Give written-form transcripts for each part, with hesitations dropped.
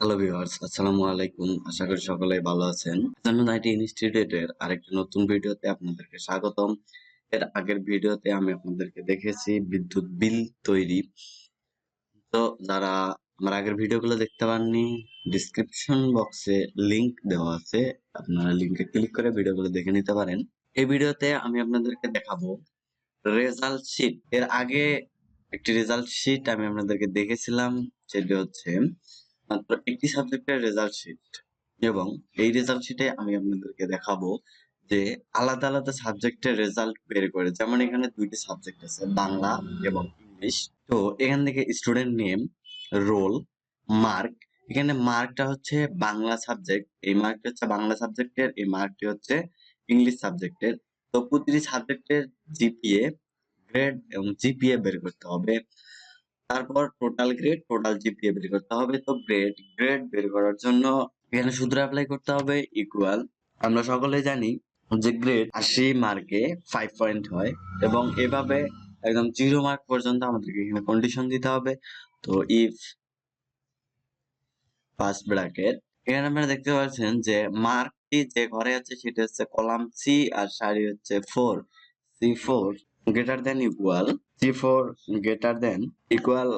Hello viewers, আসসালামু আলাইকুম। আশা করি সকলেই ভালো আছেন। জানুন আইটি ইনস্টিটিউটের আরেকটি নতুন ভিডিওতে আপনাদেরকে স্বাগতম। এর আগের ভিডিওতে আমি আপনাদেরকে দেখেছি বিদ্যুৎ বিল তৈরি। তো যারা আমার আগের ভিডিওগুলো দেখতে পাননি, ডিসক্রিপশন বক্সে লিংক দেওয়া আছে, আপনারা লিংকে ক্লিক করে ভিডিওগুলো দেখে নিতে পারেন। এই ভিডিওতে আমি আপনাদেরকে দেখাবো রেজাল্ট শিট। এর আগে একটি রেজাল্ট শিট আমি আপনাদেরকে দেখেছিলাম, সেটি হচ্ছে মাত্র একটি সাবজেক্টের রেজাল্ট শিট, এবং এই রেজাল্ট শিটে আমি আপনাদেরকে দেখাবো যে আলাদা আলাদা সাবজেক্টের রেজাল্ট বের করে। যেমন এখানে দুইটি সাবজেক্ট আছে, বাংলা এবং ইংলিশ। তো এখান থেকে স্টুডেন্ট নেম, রোল, মার্ক। এখানে মার্কটা হচ্ছে বাংলা সাবজেক্ট, এই মার্কটা হচ্ছে বাংলা সাবজেক্টের, এই মার্কটি হচ্ছে ইংলিশ সাবজেক্টের। তো প্রতিটি সাবজেক্টের জিপিএ, গ্রেড এবং জিপিএ বের করতে হবে। তারপর টোটাল গ্রেড, টোটাল জিপিএ বের করতে হবে। তো গ্রেড বের করার জন্য এখানে সূত্র অ্যাপ্লাই করতে হবে, ইকুয়াল। আমরা সকলেই জানি যে গ্রেড 80 মার্কে 5 পয়েন্ট হয়, এবং এভাবে একদম 0 মার্ক পর্যন্ত আমাদেরকে এখানে কন্ডিশন দিতে হবে। তো ইফ ফার্স্ট ব্র্যাকেট, এখানে আপনারা দেখতে পাচ্ছেন যে মার্কটি যে ঘরে আছে সেটা হচ্ছে কলাম সি, আর সারি হচ্ছে 4, C4 greater than equal, C4 greater than equal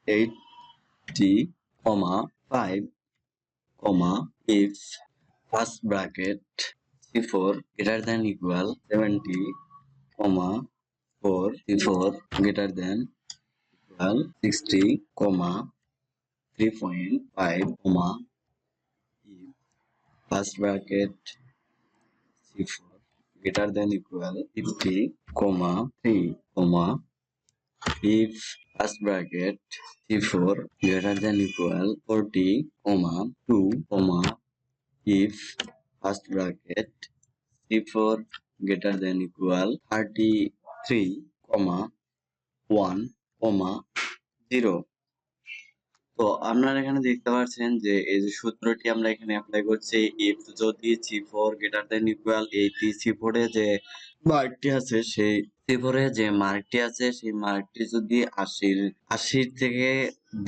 80, 5, if first bracket C4 greater than equal 70, 4, C4 greater than equal 60, 3.5, if first bracket C4 greater than equal 50, 3, if first bracket C4 greater than equal 40, 2, if first bracket C4 greater than equal 33, 1, 0। তো আপনারা এখানে দেখতে পাচ্ছেন যে এই যে সূত্রটি আমরা এখানে অ্যাপ্লাই করছি, if যদি C4 greater than equal 80, C4 এ যে মার্কটি আছে সেই C4 এ যে মার্কটি আছে সেই মার্কটি যদি 80 থেকে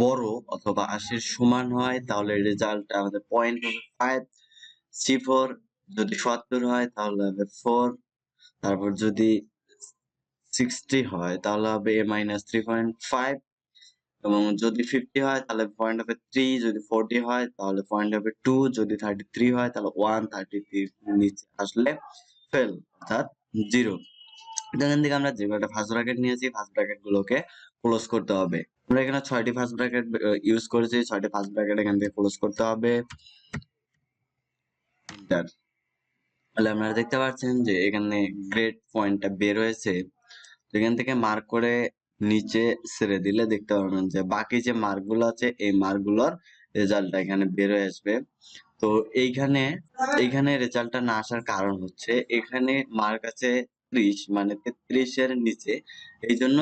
বড় অথবা 80 সমান হয়, তাহলে রেজাল্ট আমাদের পয়েন্ট হবে 5। C4 যদি 70 হয় তাহলে হবে 4, তারপর যদি 60 হয় তাহলে হবে a minus 3.5, এবং যদি 50 হয় তাহলে পয়েন্ট হবে 3, যদি 40 হয় তাহলে পয়েন্ট হবে 2, যদি 33 হয় তাহলে 1, 33 নিচে আসলে ফেল, অর্থাৎ 0। এখান থেকে আমরা যে কয়টা ফার্স্ট ব্র্যাকেট নিয়েছি ফার্স্ট ব্র্যাকেট গুলোকে ক্লোজ করতে হবে। আমরা এখানে 6টি ফার্স্ট ব্র্যাকেট ইউজ করেছি, 6টি ফার্স্ট ব্র্যাকেট এখান থেকে ক্লোজ করতে হবে। এন্টার। তাহলে আপনারা দেখতে পাচ্ছেন যে এখানে গ্রেড পয়েন্টটা বের হয়েছে। তো এখান থেকে মার্ক করে নিচে ছেড়ে দিলে দেখতে পারবেন যে বাকি যে মার্কগুলো আছে এই মার্কগুলোর রেজাল্টটা এখানে বের হয়ে আসবে। তো এইখানে রেজাল্টটা না আসার কারণ হচ্ছে এখানে মার্ক আছে 30, মানে 33 এর নিচে, এই জন্য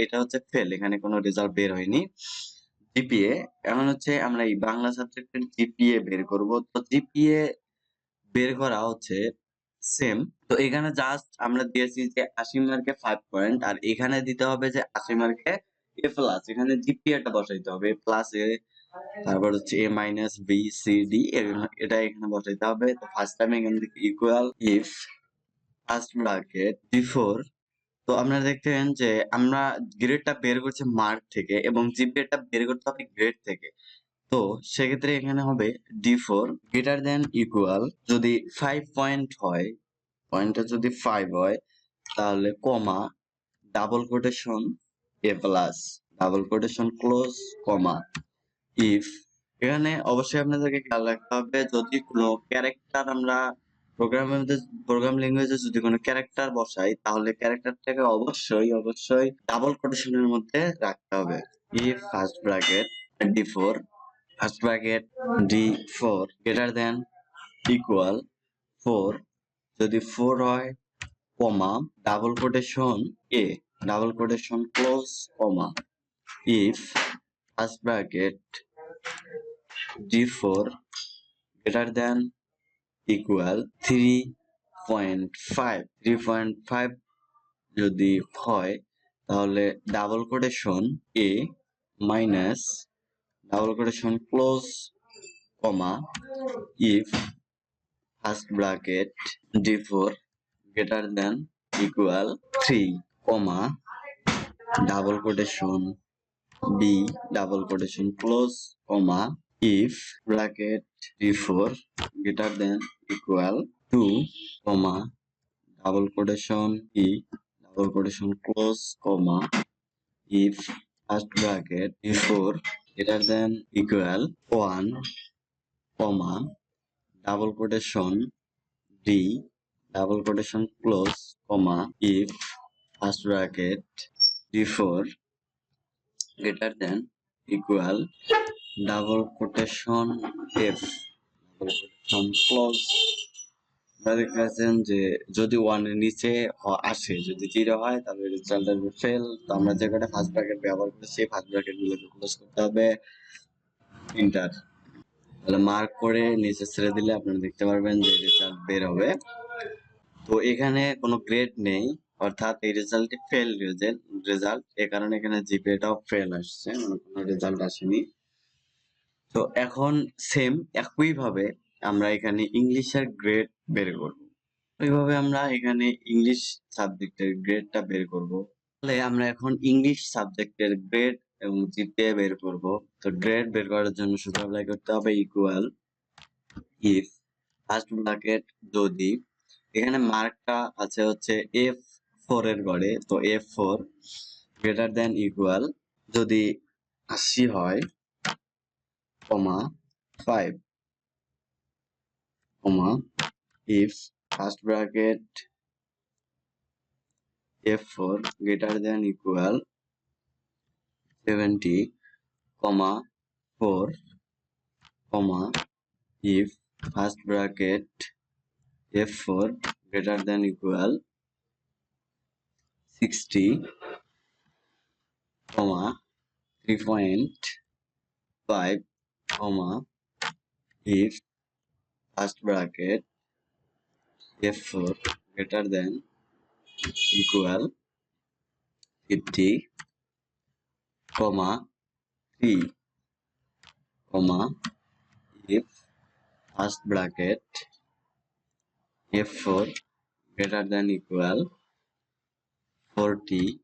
এটা হচ্ছে ফেল, এখানে কোনো রেজাল্ট বের হয়নি। জিপিএ, এখন হচ্ছে আমরা এই বাংলা সাবজেক্টের জিপিএ বের করব। তো জিপিএ বের করা হচ্ছে সেম। তো এখানে জাস্ট আমরা দিয়েছি যে 80 মার্কে 5 পয়েন্ট, আর এখানে দিতে হবে যে 80 মার্কে এ প্লাস, এখানে জিপিএটা বসাইতে হবে প্লাস এ, তারপর হচ্ছে এ মাইনাস বি সি ডি, এটা এখানে বসাইতে হবে। তো ফার্স্ট টাইম এখান থেকে equal if first bracket D4। তো আপনারা দেখতেন যে আমরা গ্রেডটা বের করছি মার্ক থেকে এবং জিপিএটা বের করতে হবে গ্রেড থেকে। তো সেক্ষেত্রে এখানে হবে D4 গ্রেটার দেন ইকুয়াল, যদি 5 পয়েন্ট হয়, পয়েন্টটা যদি 5 হয় তাহলে comma, double quotation A plus, double quotation close, comma, if. এখানে অবশ্যই আপনাদেরকে খেয়াল রাখতে হবে, যদি কোনো ক্যারেক্টার আমরা প্রোগ্রাম ল্যাঙ্গুয়েজে যদি কোনো ক্যারেক্টার বসাই তাহলে ক্যারেক্টারটাকে অবশ্যই ডাবল কোটেশনের মধ্যে রাখতে হবে। If first bracket D4 first bracket D4 greater then equal 4, যদি 4 হয়, comma, double quotation A, double quotation close, comma, if first bracket D4 greater than equal 3.5 যদি হয় তাহলে double quotation A minus double quotation close, comma if first bracket d4 greater than equal 3 comma double quotation b double quotation close comma if bracket d4 greater than equal 2 comma double quotation e double quotation close comma if first bracket d4 greater than equal 1 comma double quotation d double quotation close comma if first bracket d4 greater than equal double quotation f double quotation close আপনারা দেখতে পাচ্ছেন যে যদি 1 এর নিচে আসে যদি 0 হয় তাহলে রেজাল্ট আসবে ফেল। তো আমরা যে কটা ফার্স্ট ব্র্যাকেট ব্যবহার করেছি ফার্স্ট ব্র্যাকেট গুলোকে ক্লোজ করতে হবে এন্টার। তাহলে মার্ক করে নিচে ছেড়ে দিলে আপনারা দেখতে পারবেন যে রেজাল্ট বের হবে। তো এখানে কোনো গ্রেড নেই অর্থাৎ এই রেজাল্টটি ফেল রেজাল্ট এ কারণে এখানে জিপিএটাও ফেল আসছে মানে কোনো রেজাল্ট আসেনি। তো এখন সেম একইভাবে আমরা এখানে ইংলিশের গ্রেড বের করব। এইভাবে আমরা এখানে ইংলিশ সাবজেক্টের গ্রেডটা বের করব। তাহলে আমরা এখন ইংলিশ সাবজেক্টের গ্রেড এবং জিপিএ বের করব। তো গ্রেড বের করার জন্য সূত্র অ্যাপ্লাই করতে হবে ইকুয়াল ইফ ফার্স্ট ব্র্যাকেট যদি এখানে মার্কটা আছে হচ্ছে F4 এর ঘরে তো F4 গ্রেটার দেন ইকুয়াল যদি 80 হয় কমা 5 কমা if first bracket F4 greater than equal 70 comma 4 comma if first bracket F4 greater than equal 60 comma 3.5 comma if first bracket F4 greater than equal 50 comma 3 comma if first bracket F4 greater than equal 40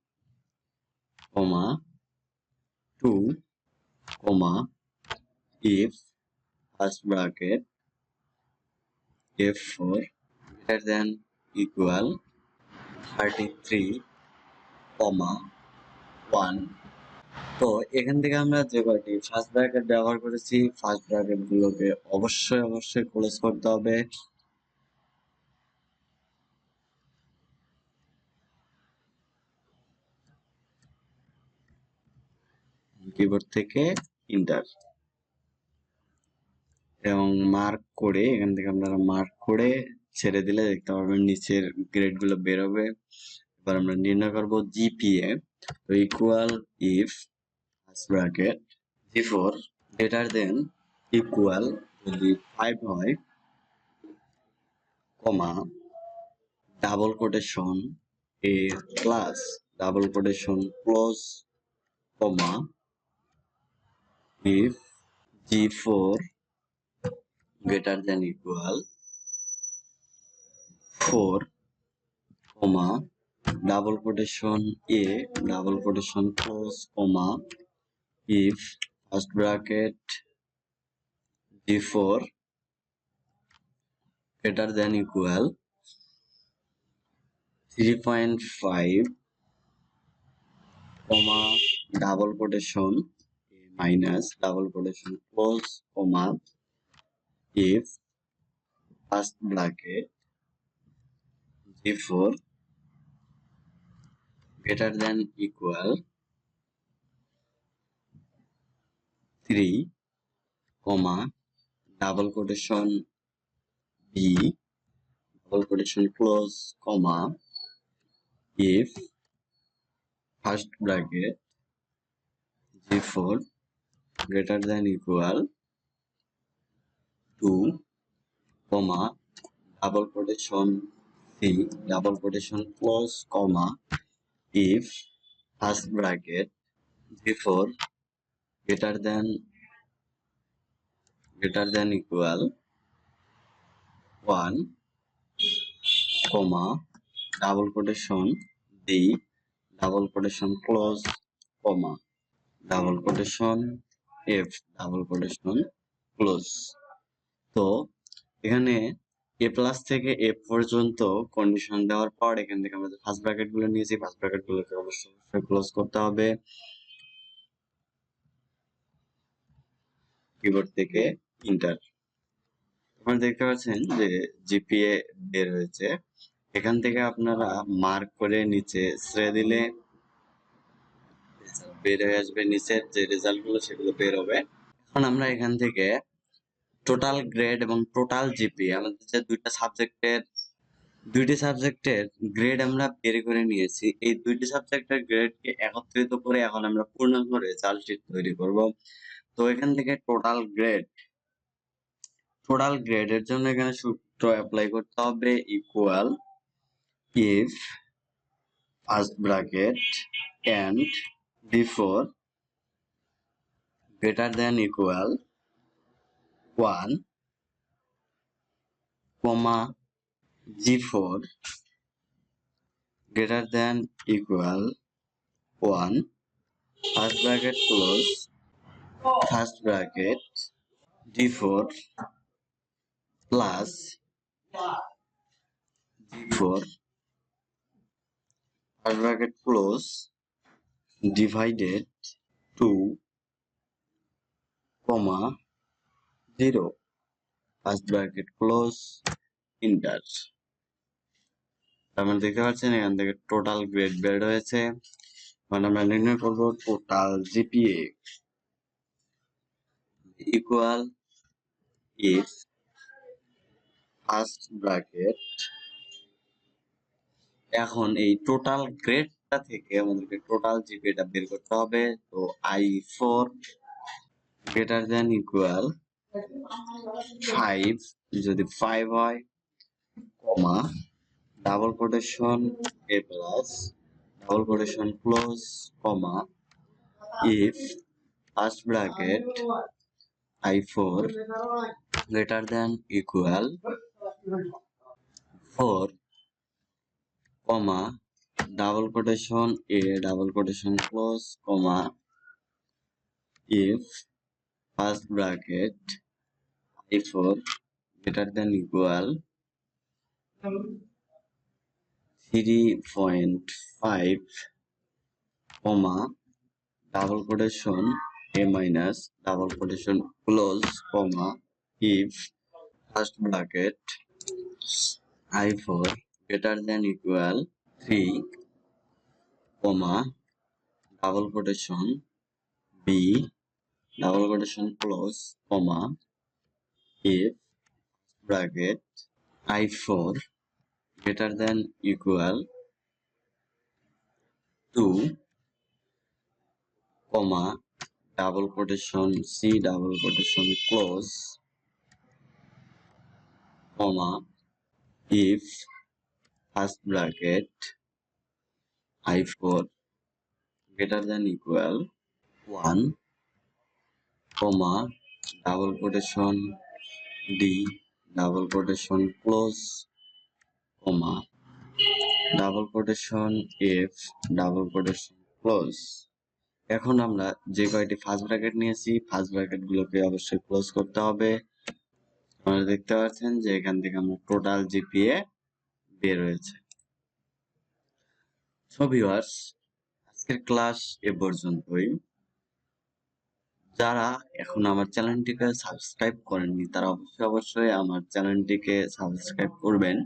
comma 2 comma if first bracket F4 greater than equal 33 comma 1 তো এখান থেকে আমরা যে কয়টি first bracket ব্যবহার করেছি first bracket গুলোকে অবশ্যই ক্লোজ করতে হবে। কিবোর্ড থেকে এন্টার এবং মার্ক করে এখান থেকে আপনারা মার্ক করে ছেড়ে দিলে দেখতে পারবেন নিচের গ্রেড গুলো বের হবে। এবার আমরা নির্ণয় করব জিপিএ তো equal if first bracket G4 greater than equal যদি 5 হয় comma double quotation A class double quotation close comma if G4 greater than equal 4 comma double quotation a double quotation close comma if first bracket G4 greater than equal 3.5 comma double quotation a minus double quotation close comma if first bracket G4 greater than equal 3 comma double quotation b double quotation close comma if first bracket G4 greater than equal 2 comma double quotation c double quotation close comma if first bracket G4 greater than greater than equal 1 comma double quotation d double quotation close comma double quotation f double quotation close। তো এখানে এ plus থেকে F পর্যন্ত condition দেওয়ার পর এখান থেকে আমরা first bracket গুলো নিয়েছি, ফার্স্ট ব্র্যাকেট গুলোকে অবশ্যই ক্লোজ করতে হবে। কিবোর্ড থেকে ইন্টার। আপনারা দেখতে পাচ্ছেন যে জিপিএ বের হয়েছে। এখান থেকে আপনারা মার্ক করে নিচে ছেড়ে দিলে বের হয়ে আসবে, নিচের যে রেজাল্ট গুলো সেগুলো বের হবে। এখন আমরা এখান থেকে টোটাল গ্রেড এবং টোটাল জিপিএ আমাদের যে দুইটি সাবজেক্টের গ্রেড আমরা বের করে নিয়েছি। এই দুইটি সাবজেক্টের গ্রেডকে একত্রিত করে এখন আমরা পূর্ণাঙ্গ রেজাল্ট শিট তৈরি করব। তো এখান থেকে টোটাল গ্রেডের জন্য এখানে সূত্র অ্যাপ্লাই করতে হবে, equal if first bracket and before greater then equal 1 comma G4 greater than equal 1 first bracket close first bracket D4 plus G4 first bracket close divided 2 comma 0 first bracket close enter। আমরা দেখতে পাচ্ছেন এখান থেকে total grade বের হয়েছে। মানে আমরা নির্ণয় করব total GPA equal if first bracket. এখন এই টোটাল গ্রেডটা থেকে আমাদেরকে টোটাল জিপিএটা বের করতে হবে। তো I4 গ্রেটার দেন ইকুয়াল 5 যদি 5 হয় comma double quotation A plus double quotation close comma if first bracket I4 greater than equal 4 comma double quotation a double quotation close comma if first bracket I4 greater than equal 3.5 comma double quotation a minus double quotation close comma if first bracket I4 greater than equal 3 comma double quotation b double quotation close comma if bracket I4 greater than equal 2 comma double quotation c double quotation close comma if first bracket I4 greater than equal 1 comma double quotation d double quotation close comma double quotation F double quotation close. এখন আমরা যে কয়টি first bracket নিয়েছি first bracket গুলোকে অবশ্যই close করতে হবে। আপনারা দেখতে পাচ্ছেন যে এখান থেকে আমরা টোটাল জিপিএ বের হয়েছে। সো ভিউয়ার্স, আজকের ক্লাস এ পর্যন্তই। যারা এখন আমার চ্যানেলটিকে সাবস্ক্রাইব করেননি তারা অবশ্যই আমার চ্যানেলটিকে সাবস্ক্রাইব করবেন।